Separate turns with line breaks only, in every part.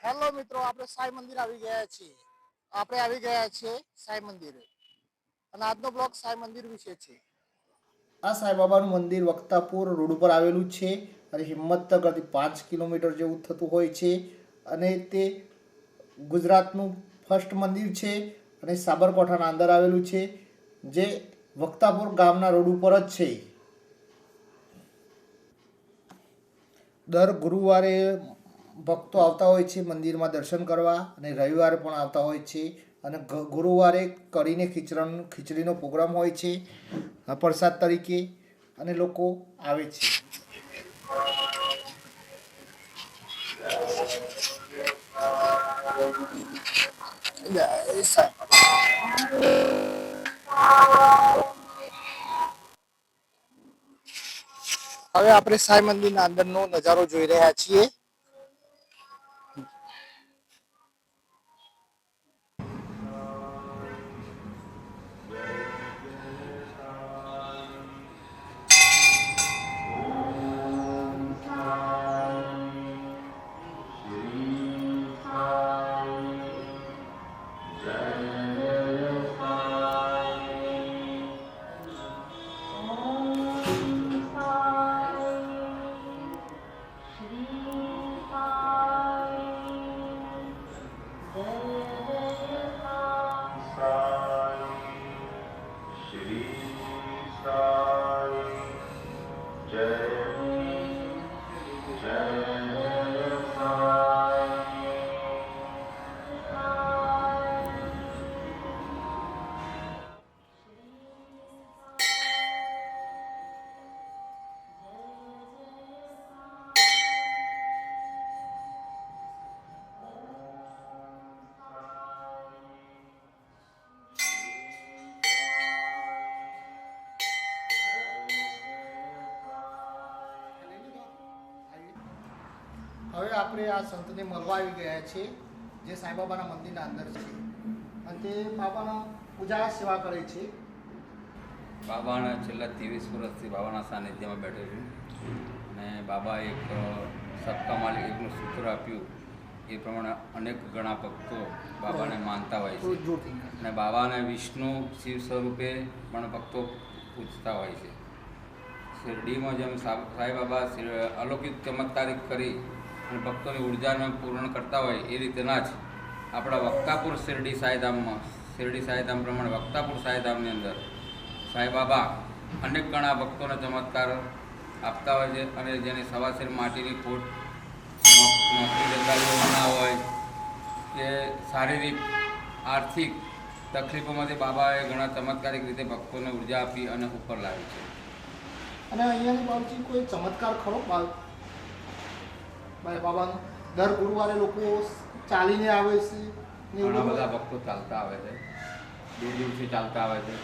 Hello મિત્રો, આપણે સાઈ મંદિર આવી ગયા છીએ. સાઈ મંદિર અને આજનો બ્લોગ સાઈ મંદિર વિશે છે. આ સાઈબાબાનું મંદિર વક્તાપુર રોડ ઉપર આવેલું છે અને હિંમતનગરથી 5 કિલોમીટર જેવું થતું હોય છે અને તે ગુજરાતનું ફર્સ્ટ મંદિર છે અને સાબરકાંઠાના અંદર આવેલું છે, જે વક્તાપુર ગામના રોડ ઉપર જ છે. દર ગુરુવારે ભક્તો આવતા હોય છે મંદિરમાં દર્શન કરવા અને રવિવારે પણ આવતા હોય છે અને ગુરુવારે કઢીને ખીચડીનો પ્રોગ્રામ હોય છે પ્રસાદ તરીકે અને લોકો આવે છે. હવે આપણે સાઈ મંદિરના અંદરનો નજારો જોઈ રહ્યા છીએ. હવે આપણે આ સંતને મળવા આવી ગયા છે, જે સાંઈબાબાના મંદિરના અંદર છે અને તે બાબાના પૂજા સેવા કરે છે.
બાબાના છેલ્લા 23 વર્ષથી બાબાના સાનિધ્યમાં બેઠો છું અને બાબા એક સબકા માલિક એકનું સૂત્ર આપ્યું એ પ્રમાણે અનેક ઘણા ભક્તો બાબાને માનતા હોય છે અને બાબાને વિષ્ણુ શિવ સ્વરૂપે પણ ભક્તો પૂજતા હોય છે. શિરડીમાં જેમ સાંઈબાબા અલૌકિક ચમત્કારિક કરી અને ભક્તોની ઉર્જાને પૂર્ણ કરતા હોય એ રીતેના જ આપણા વક્તાપુર શિરડી સાંઈધામ પ્રમાણે વક્તાપુર સાંઈધામની અંદર સાંઈબાબા અનેક ઘણા ભક્તોને ચમત્કાર આપતા હોય છે અને જેની સવાસેર માટીની ખોટ, નોકરી ધંધાઓના હોય કે શારીરિક આર્થિક તકલીફોમાંથી બાબાએ ઘણા ચમત્કારિક રીતે ભક્તોને ઉર્જા આપી અને ઉપર લાવી છે.
અને અહીંયાની બાબતથી કોઈ ચમત્કાર ખરો બાબાનો? દર ગુરુવારે લોકો ચાલીને આવે છે,
ઘણા બધા ભક્તો ચાલતા આવે છે, દૂર દૂરથી ચાલતા આવે છે.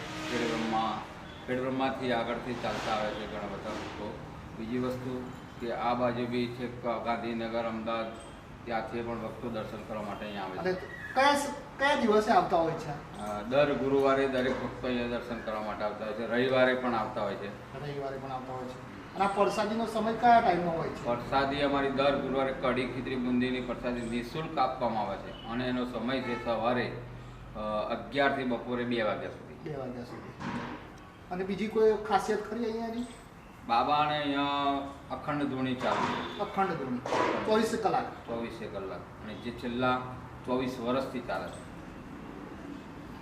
ખેડબ્રહ્માથી આગળથી ચાલતા આવે છે ઘણા બધા લોકો. બીજી વસ્તુ કે આ બાજુ બી છે ગાંધીનગર, અમદાવાદ, ત્યાંથી પણ ભક્તો દર્શન કરવા માટે અહીંયા આવે છે.
કયા દિવસે આવતા હોય છે?
દર ગુરુવારે દરેક ભક્તો અહીંયા દર્શન કરવા માટે આવતા હોય છે. રવિવારે પણ આવતા હોય છે.
અને આ પ્રસાદીનો સમય કયા ટાઈમનો હોય છે?
પ્રસાદી અમારી દર ગુરુવારે કઢી, ખીચડી, બુંદીની પ્રસાદી નિઃશુલ્ક આપવામાં આવે છે અને એનો સમય છે સવારે 11 થી બપોરે 2 વાગ્યા સુધી.
અને બીજી કોઈ ખાસિયત ખરી અહીંયાની?
બાબાને અહીંયા અખંડ ધૂણી ચાલુ.
અખંડ ધૂણી 24 કલાક
અને જે છેલ્લા 24 વર્ષથી ચાલે છે.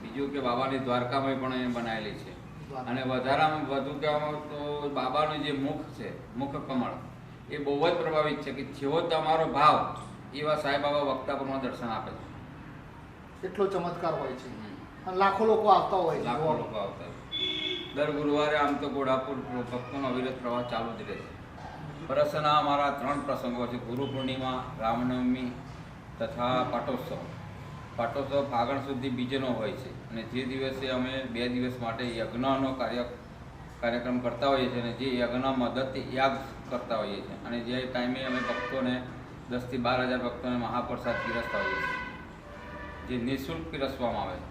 બીજું કે બાબાની દ્વારકામાં પણ અહીંયા બનાવેલી છે અને વધારામાં વધુ કહેવામાં તો બાબાનું જે મુખ છે, મુખ કમળ, એ બહુ જ પ્રભાવિત છે કે જેવો તમારો ભાવ એવા સાંઈબાબા વક્તાપુરમાં દર્શન આપે છે.
એટલો ચમત્કાર હોય છે અને લાખો લોકો આવતા હોય.
દર ગુરુવારે આમ તો ઘોડાપુર ભક્તોનો અવિરત પ્રવાહ ચાલુ જ રહે છે. વર્ષના અમારા 3 પ્રસંગો છે: ગુરુ પૂર્ણિમા, રામનવમી તથા પાટોત્સવ. પાટોત્સવ ફાગણ સુધી બીજનો હોય છે અને જે દિવસે અમે 2 દિવસ માટે યજ્ઞનો કાર્યક્રમ કરતા હોઈએ છીએ અને જે યજ્ઞ મદદથી યાગ કરતા હોઈએ છીએ અને જે ટાઈમે અમે ભક્તોને 10 થી 12 હજાર ભક્તોને મહાપ્રસાદ પીરસતા હોઈએ છીએ, જે નિઃશુલ્ક પીરસવામાં આવે છે.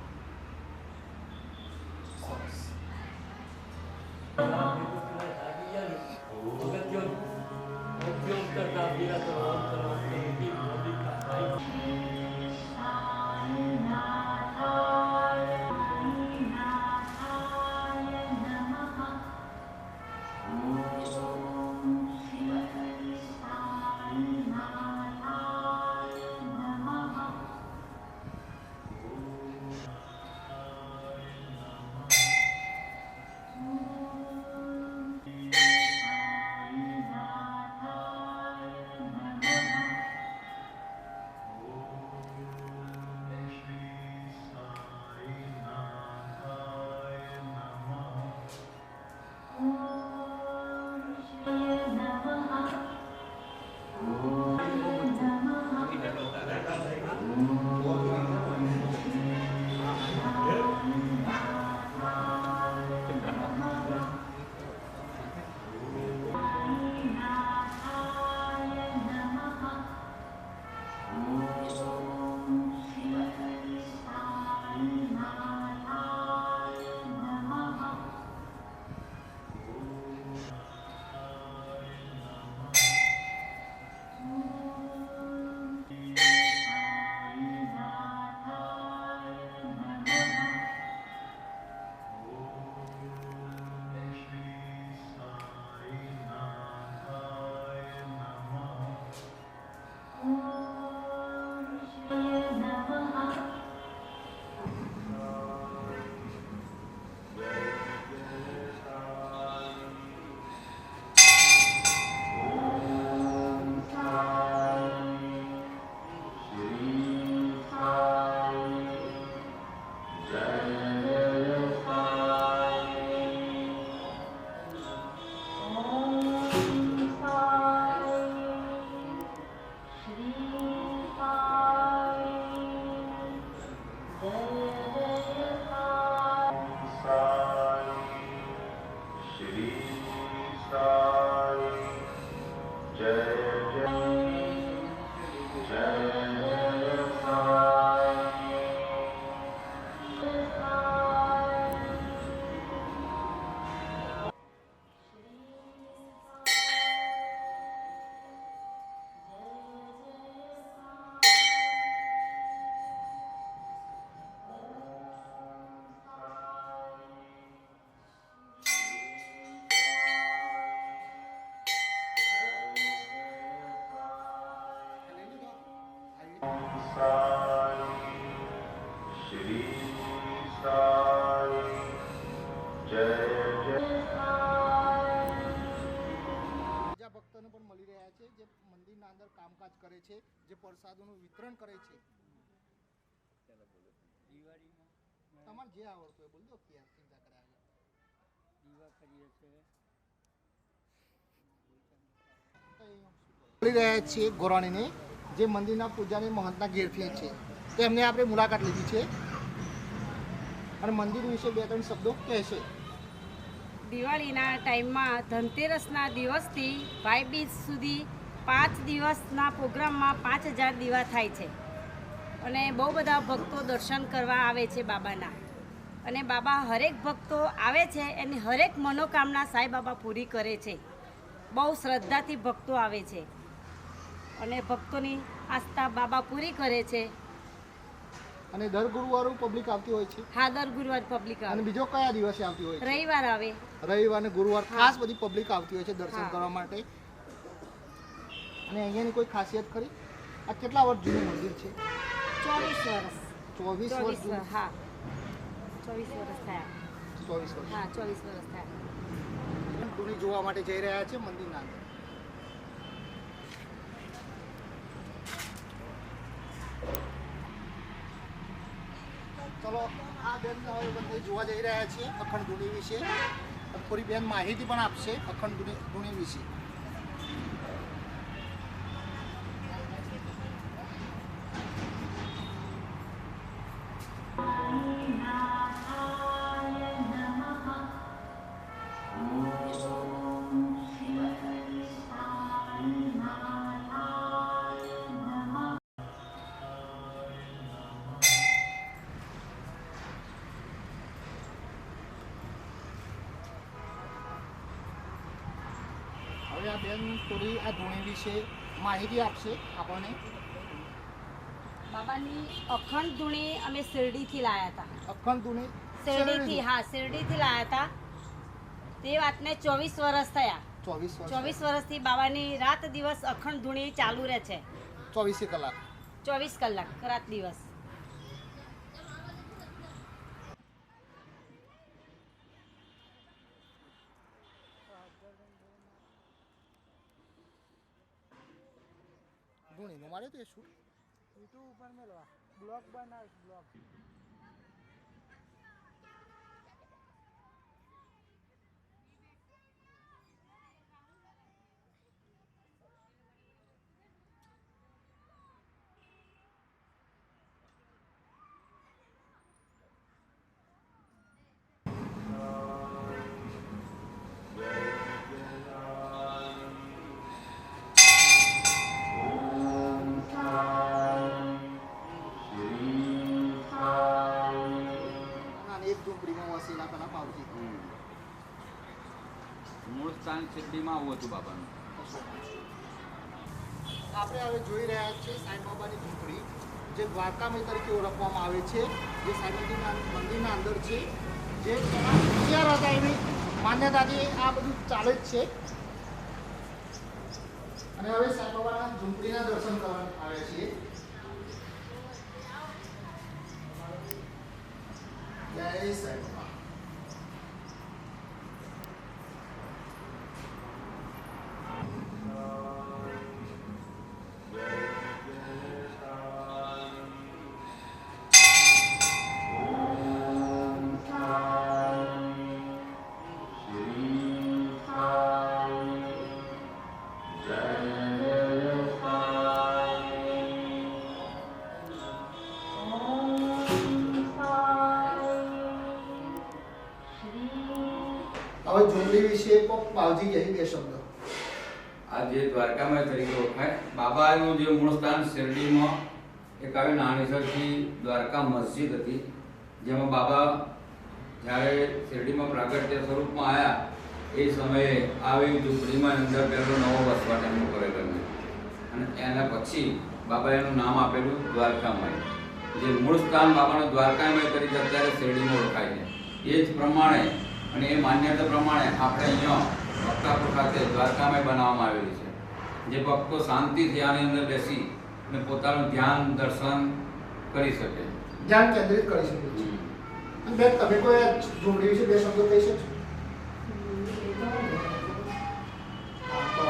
બીજા ભક્તોને પણ મળી રહ્યા છે જે મંદિરના અંદર કામકાજ કરે છે, જે પ્રસાદોનું વિતરણ કરે છે. તમારે જે આવડતું હોય બોલ દો કે ચિંતા કરાવે. મળી રહ્યા છીએ ગોરાણીને, જે મંદિરના પૂજારી મહંતના ઘેરથી છે. તેમને આપણે મુલાકાત લીધી છે અને મંદિર વિશે 2-3 શબ્દો કહેશે.
દિવાળીના ટાઈમમાં ધનતેરસના દિવસથી ભાઈબીજ સુધી 5 દિવસના પ્રોગ્રામમાં 5000 દીવા થાય છે અને બહુ બધા ભક્તો દર્શન કરવા આવે છે બાબાના. અને બાબા હરેક ભક્તો આવે છે એની હરેક મનોકામના સાંઈ બાબા પૂરી કરે છે. બહુ શ્રદ્ધાથી ભક્તો આવે છે અને ભક્તોની આસ્થા બાબા પૂરી કરે છે.
અને દર ગુરુવારે પબ્લિક આવતી હોય છે.
હા, દર ગુરુવાર પબ્લિક
અને
આવે.
બીજો કયા દિવસે આવતી હોય છે?
રવિવાર આવે.
રવિવાર અને ગુરુવાર ખાસ બધી પબ્લિક આવતી હોય છે દર્શન કરવા માટે. અને અહીંયાની કોઈ ખાસિયત ખરી? આ કેટલા વર્ષ જૂનું મંદિર છે?
24 વર્ષ.
24 વર્ષ જૂનું.
હા, 24 વર્ષ થયા.
24 વર્ષ.
હા, 24 વર્ષ થયા.
ધૂણી જોવા માટે જઈ રહ્યા છે મંદિરના અંદર. ચલો, આ બેન હવે બધે જોવા જઈ રહ્યા છીએ અખંડ ધૂણી વિશે. થોડી બેન માહિતી પણ આપશે અખંડ ધૂણી વિશે. હવે આ બેન થોડી આ ધૂણી વિશે માહિતી આપશે આપણને.
બાબાની અખંડ ધૂણી અમે શિરડીથી લાયા હતા.
અખંડ ધૂણી
શિરડીથી, હા, શિરડીથી લાયા હતા. તે વાતને 24 વર્ષ થયા.
24 વર્ષ.
24 વર્ષથી બાબાની રાત દિવસ અખંડ ધૂણી ચાલુ રહે છે.
24 કલાક.
24 કલાક રાત દિવસ.
ધૂણીનું મારે તો એ શું
યુટ્યુબ ઉપર મેળવા બ્લોગ બનાવીશ બ્લોગ.
મૂળ સ્થાન શિરડીમાં આવું હતું બાબાનું.
આપણે હવે જોઈ રહ્યા છીએ સાંઈબાબાની ઝૂંપડી, જે દ્વારકામય તરીકે ઓળખવામાં આવે છે, જે સાંઈ મંદિરના અંદર છે, જે હોશિયાર હતા એવી માન્યતાથી આ બધું ચાલે જ છે. અને હવે સાંઈબાબાના ઝૂંપડીના દર્શન કરવા આવે છીએ. જય સાંઈબાબા. હવે ઝૂંપડી વિશે પાવજી કહી 2 શબ્દો.
આ જે દ્વારકામાં તરીકે ઓળખાય, બાબાનું જે મૂળ સ્થાન શિરડીમાં એક આવી નાની સરખી દ્વારકા મસ્જિદ હતી, જેમાં બાબા જ્યારે શિરડીમાં પ્રાગટ્ય સ્વરૂપમાં આવ્યા એ સમયે આવી ઝૂંપડીમાં અંદર પહેલો નવો વસવાટ એમનો કરેલો. અને એના પછી બાબાએ એનું નામ આપેલું દ્વારકામય. જે મૂળ સ્થાન બાબાનું દ્વારકામય તરીકે અત્યારે શિરડીમાં ઓળખાય છે. એ જ પ્રમાણે અને એ માન્યતા પ્રમાણે આપણે અહીંયા વક્તાપુર ખાતે દ્વારકામય બનાવવામાં આવેલી છે. જે ભક્તો શાંતિથી આની અંદર બેસી અને પોતાનું ધ્યાન દર્શન કરી શકે.
ધ્યાન કેન્દ્રિત કરી શકે છે. અને બેન તમે કોઈ આ ઝૂંપડી વિશે બે શબ્દો કહી શકશો?